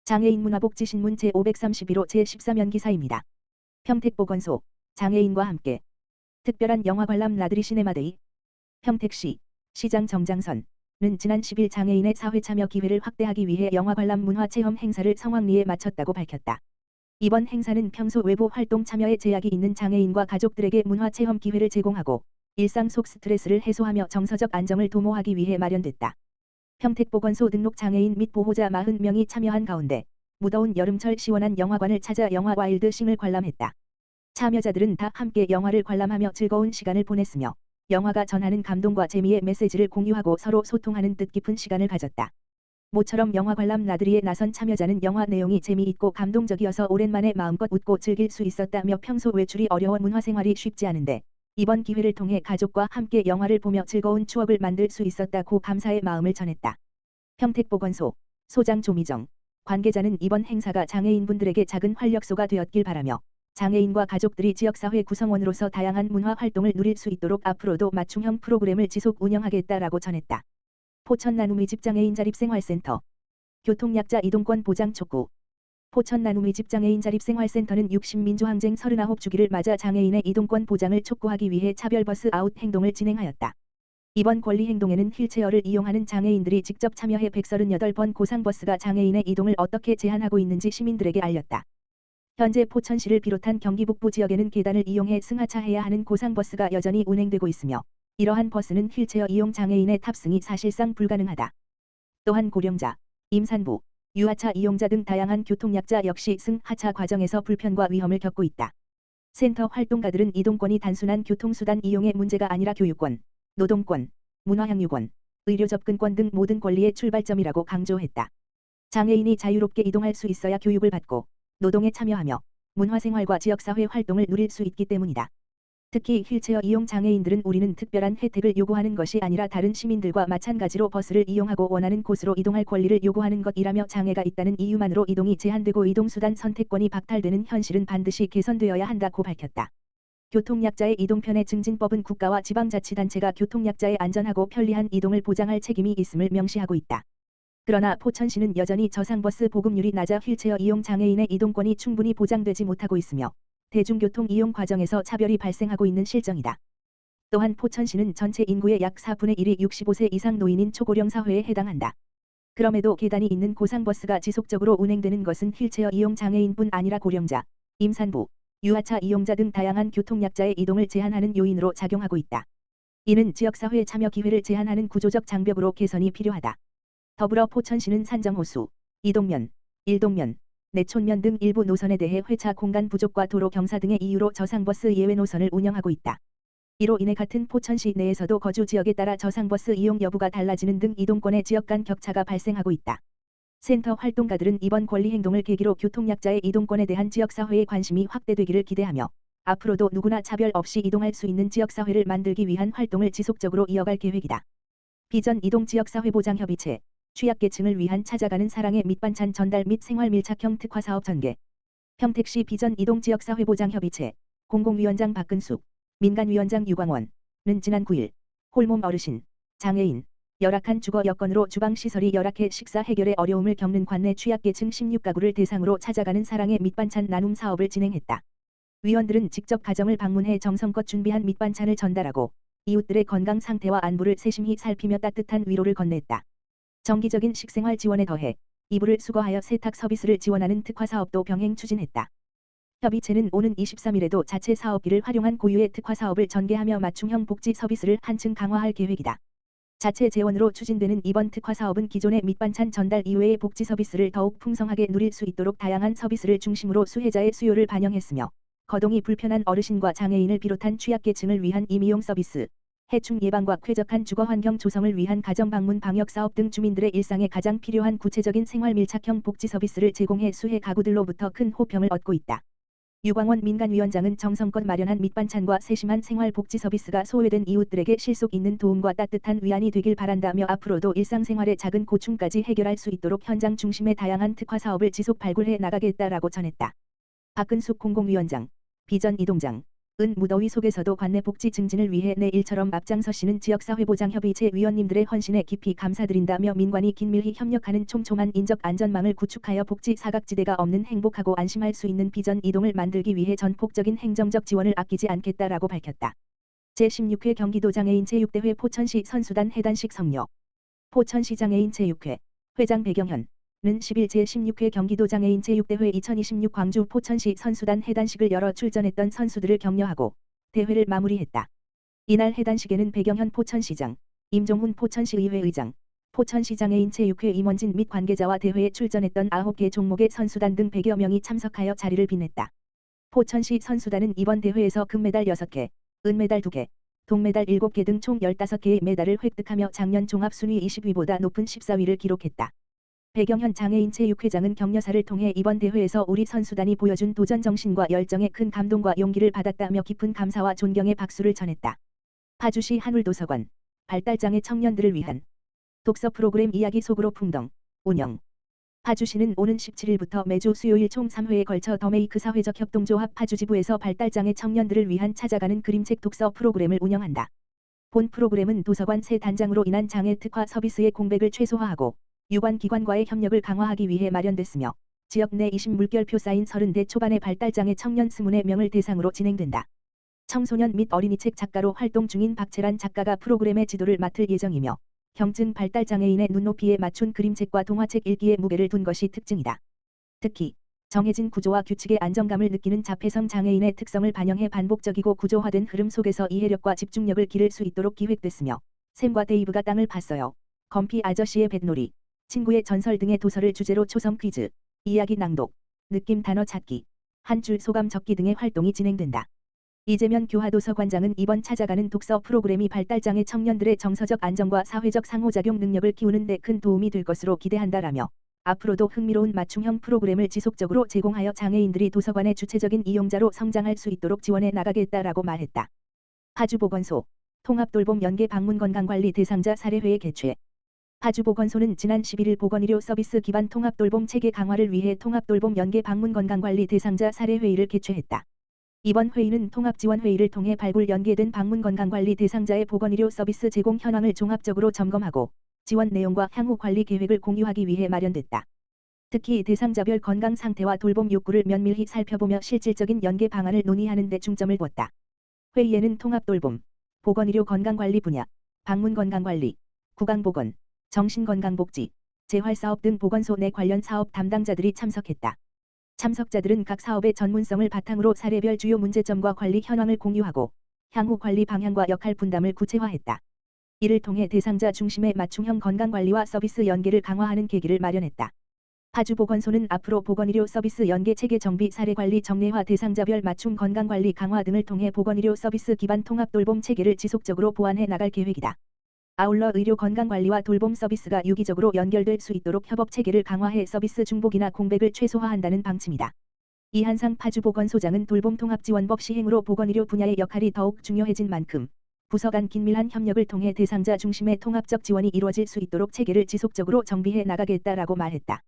장애인 문화복지신문 제531호 제14면 기사입니다. 평택보건소, 장애인과 함께 특별한 영화 관람 나들이 시네마데이. 평택시, 시장 정장선은 지난 10일 장애인의 사회 참여 기회를 확대하기 위해 영화 관람 문화 체험 행사를 성황리에 마쳤다고 밝혔다. 이번 행사는 평소 외부 활동 참여에 제약이 있는 장애인과 가족들에게 문화 체험 기회를 제공하고 일상 속 스트레스를 해소하며 정서적 안정을 도모하기 위해 마련됐다. 평택보건소 등록 장애인 및 보호자 40명이 참여한 가운데 무더운 여름철 시원한 영화관을 찾아 영화 와일드 싱을 관람했다. 참여자들은 다 함께 영화를 관람하며 즐거운 시간을 보냈으며 영화가 전하는 감동과 재미의 메시지를 공유하고 서로 소통하는 뜻깊은 시간을 가졌다. 모처럼 영화 관람 나들이에 나선 참여자는 영화 내용이 재미있고 감동적이어서 오랜만에 마음껏 웃고 즐길 수 있었다며 평소 외출이 어려워 문화생활이 쉽지 않은데 이번 기회를 통해 가족과 함께 영화를 보며 즐거운 추억을 만들 수 있었다고 감사의 마음을 전했다. 평택보건소 소장 조미정 관계자는 이번 행사가 장애인분들에게 작은 활력소가 되었길 바라며 장애인과 가족들이 지역사회 구성원으로서 다양한 문화 활동을 누릴 수 있도록 앞으로도 맞춤형 프로그램을 지속 운영하겠다라고 전했다. 포천 나눔의 집장애인 자립생활센터 교통약자 이동권 보장 촉구. 포천 나눔의 집장애인 자립생활센터는 60민주항쟁 39주기를 맞아 장애인의 이동권 보장을 촉구하기 위해 차별버스 아웃 행동을 진행하였다. 이번 권리행동에는 휠체어를 이용하는 장애인들이 직접 참여해 138번 고상버스가 장애인의 이동을 어떻게 제한하고 있는지 시민들에게 알렸다. 현재 포천시를 비롯한 경기 북부 지역에는 계단을 이용해 승하차해야 하는 고상버스가 여전히 운행되고 있으며 이러한 버스는 휠체어 이용 장애인의 탑승이 사실상 불가능하다. 또한 고령자, 임산부, 유아차 이용자 등 다양한 교통약자 역시 승하차 과정에서 불편과 위험을 겪고 있다. 센터 활동가들은 이동권이 단순한 교통수단 이용의 문제가 아니라 교육권, 노동권, 문화향유권, 의료접근권 등 모든 권리의 출발점이라고 강조했다. 장애인이 자유롭게 이동할 수 있어야 교육을 받고 노동에 참여하며 문화생활과 지역사회 활동을 누릴 수 있기 때문이다. 특히 휠체어 이용 장애인들은 우리는 특별한 혜택을 요구하는 것이 아니라 다른 시민들과 마찬가지로 버스를 이용하고 원하는 곳으로 이동할 권리를 요구하는 것이라며 장애가 있다는 이유만으로 이동이 제한되고 이동수단 선택권이 박탈되는 현실은 반드시 개선되어야 한다고 밝혔다. 교통약자의 이동편의 증진법은 국가와 지방자치단체가 교통약자의 안전하고 편리한 이동을 보장할 책임이 있음을 명시하고 있다. 그러나 포천시는 여전히 저상버스 보급률이 낮아 휠체어 이용 장애인의 이동권이 충분히 보장되지 못하고 있으며 대중교통 이용 과정에서 차별이 발생하고 있는 실정이다. 또한 포천시는 전체 인구의 약 4분의 1이 65세 이상 노인인 초고령 사회에 해당한다. 그럼에도 계단이 있는 고상버스가 지속적으로 운행되는 것은 휠체어 이용 장애인뿐 아니라 고령자, 임산부, 유아차 이용자 등 다양한 교통약자의 이동을 제한하는 요인으로 작용하고 있다. 이는 지역사회 참여 기회를 제한하는 구조적 장벽으로 개선이 필요하다. 더불어 포천시는 산정호수, 이동면, 일동면, 내촌면 등 일부 노선에 대해 회차 공간 부족과 도로 경사 등의 이유로 저상버스 예외 노선을 운영하고 있다. 이로 인해 같은 포천시 내에서도 거주 지역에 따라 저상버스 이용 여부가 달라지는 등 이동권의 지역 간 격차가 발생하고 있다. 센터 활동가들은 이번 권리행동을 계기로 교통약자의 이동권에 대한 지역사회의 관심이 확대되기를 기대하며 앞으로도 누구나 차별 없이 이동할 수 있는 지역사회를 만들기 위한 활동을 지속적으로 이어갈 계획이다. 비전 이동 지역사회보장협의체 취약계층을 위한 찾아가는 사랑의 밑반찬 전달 및 생활밀착형 특화사업 전개. 평택시 비전 이동 지역사회보장협의체 공공위원장 박근숙, 민간위원장 유광원은 지난 9일 홀몸 어르신, 장애인, 열악한 주거 여건으로 주방시설이 열악해 식사 해결에 어려움을 겪는 관내 취약계층 16가구를 대상으로 찾아가는 사랑의 밑반찬 나눔 사업을 진행했다. 위원들은 직접 가정을 방문해 정성껏 준비한 밑반찬을 전달하고 이웃들의 건강 상태와 안부를 세심히 살피며 따뜻한 위로를 건넸다. 정기적인 식생활 지원에 더해 이불을 수거하여 세탁 서비스를 지원하는 특화사업도 병행 추진했다. 협의체는 오는 23일에도 자체 사업기를 활용한 고유의 특화사업을 전개하며 맞춤형 복지 서비스를 한층 강화할 계획이다. 자체 재원으로 추진되는 이번 특화사업은 기존의 밑반찬 전달 이외의 복지 서비스를 더욱 풍성하게 누릴 수 있도록 다양한 서비스를 중심으로 수혜자의 수요를 반영했으며 거동이 불편한 어르신과 장애인을 비롯한 취약계층을 위한 임의용 서비스, 해충 예방과 쾌적한 주거 환경 조성을 위한 가정 방문 방역 사업 등 주민들의 일상에 가장 필요한 구체적인 생활 밀착형 복지 서비스를 제공해 수혜 가구들로부터 큰 호평을 얻고 있다. 유광원 민간위원장은 정성껏 마련한 밑반찬과 세심한 생활 복지 서비스가 소외된 이웃들에게 실속 있는 도움과 따뜻한 위안이 되길 바란다며 앞으로도 일상생활의 작은 고충까지 해결할 수 있도록 현장 중심의 다양한 특화 사업을 지속 발굴해 나가겠다라고 전했다. 박근숙 공공위원장, 비전 이동장, 은 무더위 속에서도 관내 복지 증진을 위해 내 일처럼 앞장서시는 지역사회보장협의체 위원님들의 헌신에 깊이 감사드린다며 민관이 긴밀히 협력하는 촘촘한 인적 안전망을 구축하여 복지 사각지대가 없는 행복하고 안심할 수 있는 비전 이동을 만들기 위해 전폭적인 행정적 지원을 아끼지 않겠다라고 밝혔다. 제16회 경기도 장애인 체육대회 포천시 선수단 해단식 성료. 포천시 장애인 체육회 회장 배경현 는 10일 제16회 경기도 장애인 체육대회 2026 광주 포천시 선수단 해단식을 열어 출전했던 선수들을 격려하고 대회를 마무리했다. 이날 해단식에는 배경현 포천시장, 임종훈 포천시의회 의장, 포천시 장애인 체육회 임원진 및 관계자와 대회에 출전했던 9개 종목의 선수단 등 100여 명이 참석하여 자리를 빛냈다. 포천시 선수단은 이번 대회에서 금메달 6개, 은메달 2개, 동메달 7개 등 총 15개의 메달을 획득하며 작년 종합순위 20위보다 높은 14위를 기록했다. 배경현 장애인 체육회장은 격려사를 통해 이번 대회에서 우리 선수단이 보여준 도전 정신과 열정에 큰 감동과 용기를 받았다며 깊은 감사와 존경의 박수를 전했다. 파주시 한울도서관 발달장애 청년들을 위한 독서 프로그램 이야기 속으로 풍덩 운영. 파주시는 오는 17일부터 매주 수요일 총 3회에 걸쳐 더메이크 사회적 협동조합 파주지부에서 발달장애 청년들을 위한 찾아가는 그림책 독서 프로그램을 운영한다. 본 프로그램은 도서관 새 단장으로 인한 장애 특화 서비스의 공백을 최소화하고 유관 기관과의 협력을 강화하기 위해 마련됐으며 지역 내 20물결표 쌓인 30대 초반의 발달장애 청년 24명을 대상으로 진행된다. 청소년 및 어린이책 작가로 활동 중인 박채란 작가가 프로그램의 지도를 맡을 예정이며 경증 발달장애인의 눈높이에 맞춘 그림책과 동화책 읽기에 무게를 둔 것이 특징이다. 특히 정해진 구조와 규칙의 안정감을 느끼는 자폐성 장애인의 특성을 반영해 반복적이고 구조화된 흐름 속에서 이해력과 집중력을 기를 수 있도록 기획됐으며 샘과 데이브가 땅을 팠어요, 검피 아저씨의 뱃놀이, 친구의 전설 등의 도서를 주제로 초성 퀴즈, 이야기 낭독, 느낌 단어 찾기, 한 줄 소감 적기 등의 활동이 진행된다. 이재면 교화도서관장은 이번 찾아가는 독서 프로그램이 발달장애 청년들의 정서적 안정과 사회적 상호작용 능력을 키우는 데 큰 도움이 될 것으로 기대한다라며 앞으로도 흥미로운 맞춤형 프로그램을 지속적으로 제공하여 장애인들이 도서관의 주체적인 이용자로 성장할 수 있도록 지원해 나가겠다라고 말했다. 파주보건소 통합돌봄 연계 방문건강관리 대상자 사례회의 개최. 파주보건소는 지난 11일 보건의료 서비스 기반 통합돌봄 체계 강화를 위해 통합돌봄 연계 방문건강관리 대상자 사례회의를 개최했다. 이번 회의는 통합지원회의를 통해 발굴 연계된 방문건강관리 대상자의 보건의료 서비스 제공 현황을 종합적으로 점검하고 지원 내용과 향후 관리 계획을 공유하기 위해 마련됐다. 특히 대상자별 건강 상태와 돌봄 욕구를 면밀히 살펴보며 실질적인 연계 방안을 논의하는 데 중점을 뒀다. 회의에는 통합돌봄, 보건의료 건강관리 분야, 방문건강관리, 구강보건, 정신건강복지, 재활사업 등 보건소 내 관련 사업 담당자들이 참석했다. 참석자들은 각 사업의 전문성을 바탕으로 사례별 주요 문제점과 관리 현황을 공유하고 향후 관리 방향과 역할 분담을 구체화했다. 이를 통해 대상자 중심의 맞춤형 건강관리와 서비스 연계를 강화하는 계기를 마련했다. 파주보건소는 앞으로 보건의료 서비스 연계 체계 정비 사례관리 정례화 대상자별 맞춤 건강관리 강화 등을 통해 보건의료 서비스 기반 통합돌봄 체계를 지속적으로 보완해 나갈 계획이다. 아울러 의료 건강관리와 돌봄 서비스가 유기적으로 연결될 수 있도록 협업체계를 강화해 서비스 중복이나 공백을 최소화한다는 방침이다. 이한상 파주보건소장은 돌봄통합지원법 시행으로 보건의료 분야의 역할이 더욱 중요해진 만큼 부서 간 긴밀한 협력을 통해 대상자 중심의 통합적 지원이 이루어질 수 있도록 체계를 지속적으로 정비해 나가겠다라고 말했다.